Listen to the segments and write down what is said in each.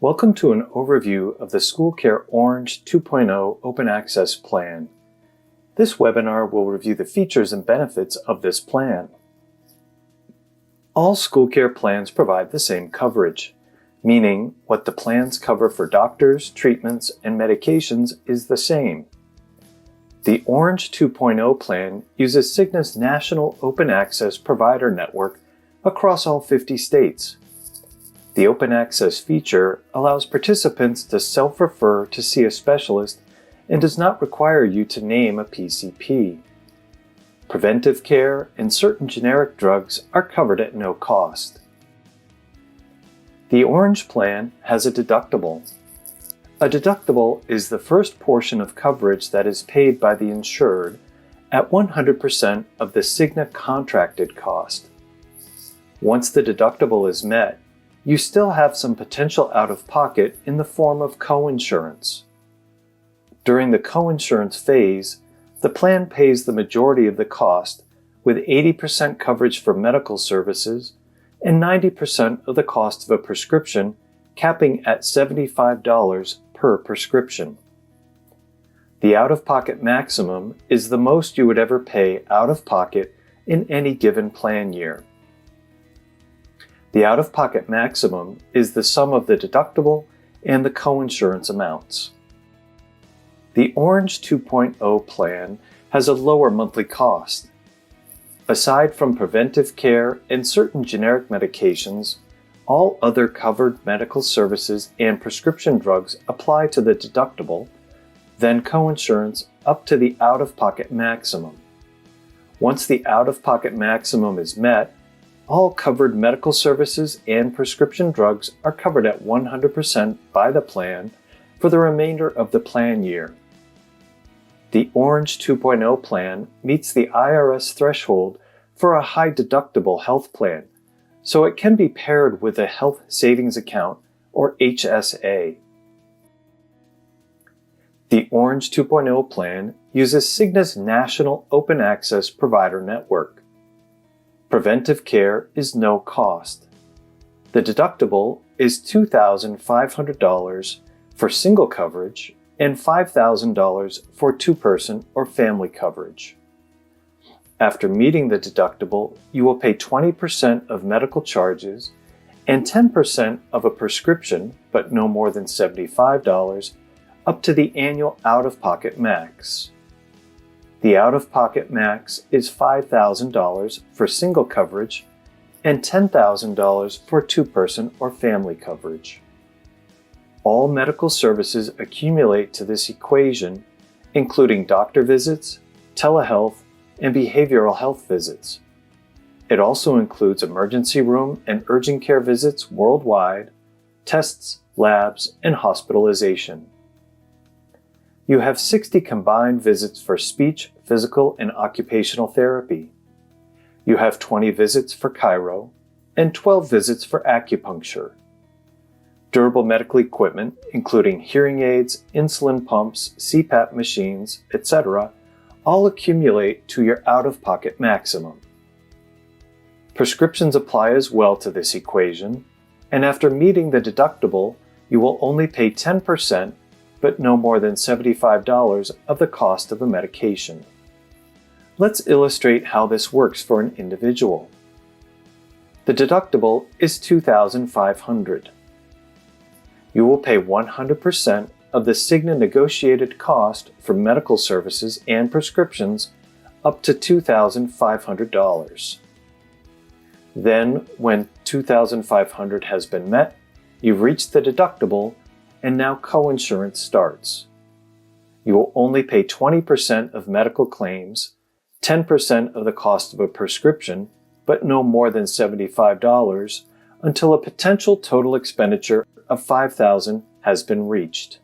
Welcome to an overview of the SchoolCare Orange 2.0 Open Access Plan. This webinar will review the features and benefits of this plan. All SchoolCare plans provide the same coverage, meaning what the plans cover for doctors, treatments, and medications is the same. The Orange 2.0 plan uses Cigna's national open access provider network across all 50 states. The open access feature allows participants to self-refer to see a specialist and does not require you to name a PCP. Preventive care and certain generic drugs are covered at no cost. The Orange plan has a deductible. A deductible is the first portion of coverage that is paid by the insured at 100% of the Cigna contracted cost. Once the deductible is met, you still have some potential out-of-pocket in the form of coinsurance. During the coinsurance phase, the plan pays the majority of the cost, with 80% coverage for medical services and 90% of the cost of a prescription, capping at $75 per prescription. The out-of-pocket maximum is the most you would ever pay out-of-pocket in any given plan year. The out-of-pocket maximum is the sum of the deductible and the coinsurance amounts. The Orange 2.0 plan has a lower monthly cost. Aside from preventive care and certain generic medications, all other covered medical services and prescription drugs apply to the deductible, then coinsurance up to the out-of-pocket maximum. Once the out-of-pocket maximum is met, all covered medical services and prescription drugs are covered at 100% by the plan for the remainder of the plan year. The Orange 2.0 plan meets the IRS threshold for a high deductible health plan, so it can be paired with a health savings account or HSA. The Orange 2.0 plan uses Cigna's national open access provider network. Preventive care is no cost. The deductible is $2,500 for single coverage and $5,000 for two-person or family coverage. After meeting the deductible, you will pay 20% of medical charges and 10% of a prescription, but no more than $75, up to the annual out-of-pocket max. The out-of-pocket max is $5,000 for single coverage and $10,000 for two-person or family coverage. All medical services accumulate to this equation, including doctor visits, telehealth, and behavioral health visits. It also includes emergency room and urgent care visits worldwide, tests, labs, and hospitalization. You have 60 combined visits for speech, physical, and occupational therapy. You have 20 visits for chiro and 12 visits for acupuncture. Durable medical equipment, including hearing aids, insulin pumps, CPAP machines, etc., all accumulate to your out-of-pocket maximum. Prescriptions apply as well to this equation, and after meeting the deductible, you will only pay 10%, but no more than $75 of the cost of a medication. Let's illustrate how this works for an individual. The deductible is $2,500. You will pay 100% of the Cigna negotiated cost for medical services and prescriptions up to $2,500. Then, when $2,500 has been met, you've reached the deductible, and now coinsurance starts. You will only pay 20% of medical claims, 10% of the cost of a prescription, but no more than $75 until a potential total expenditure of $5,000 has been reached.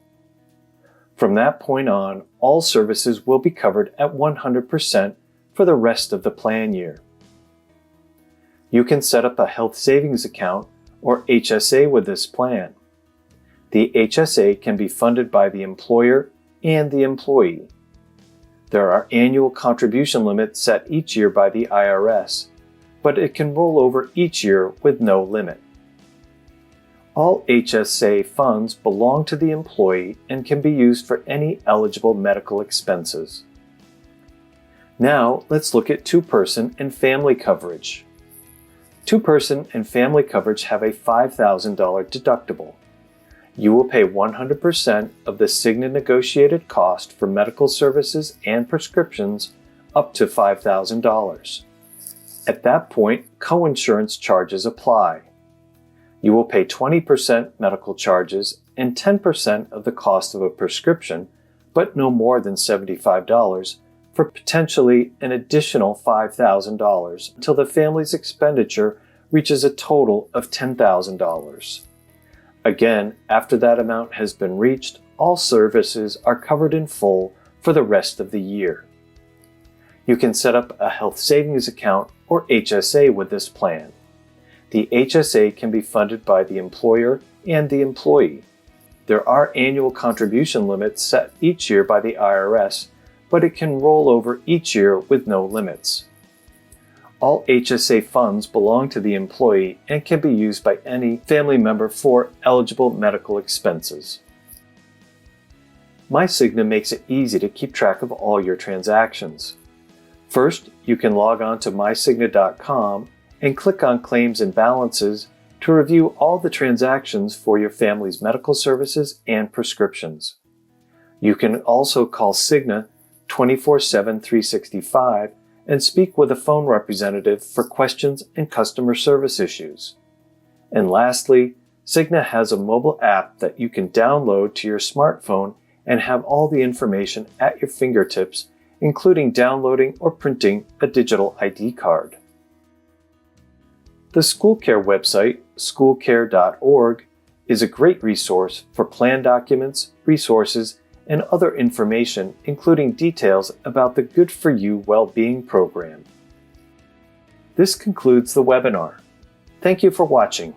From that point on, all services will be covered at 100% for the rest of the plan year. You can set up a health savings account or HSA with this plan. The HSA can be funded by the employer and the employee. There are annual contribution limits set each year by the IRS, but it can roll over each year with no limit. All HSA funds belong to the employee and can be used for any eligible medical expenses. Now, let's look at two-person and family coverage. Two-person and family coverage have a $5,000 deductible. You will pay 100% of the Cigna negotiated cost for medical services and prescriptions up to $5,000. At that point, coinsurance charges apply. You will pay 20% medical charges and 10% of the cost of a prescription, but no more than $75, for potentially an additional $5,000 until the family's expenditure reaches a total of $10,000. Again, after that amount has been reached, all services are covered in full for the rest of the year. You can set up a health savings account or HSA with this plan. The HSA can be funded by the employer and the employee. There are annual contribution limits set each year by the IRS, but it can roll over each year with no limits. All HSA funds belong to the employee and can be used by any family member for eligible medical expenses. myCigna makes it easy to keep track of all your transactions. First, you can log on to myCigna.com and click on Claims and Balances to review all the transactions for your family's medical services and prescriptions. You can also call Cigna 24/7, 365 and speak with a phone representative for questions and customer service issues. And lastly, Cigna has a mobile app that you can download to your smartphone and have all the information at your fingertips, including downloading or printing a digital ID card. The SchoolCare website, schoolcare.org, is a great resource for plan documents, resources, and other information, including details about the Good For You Well-Being Program. This concludes the webinar. Thank you for watching.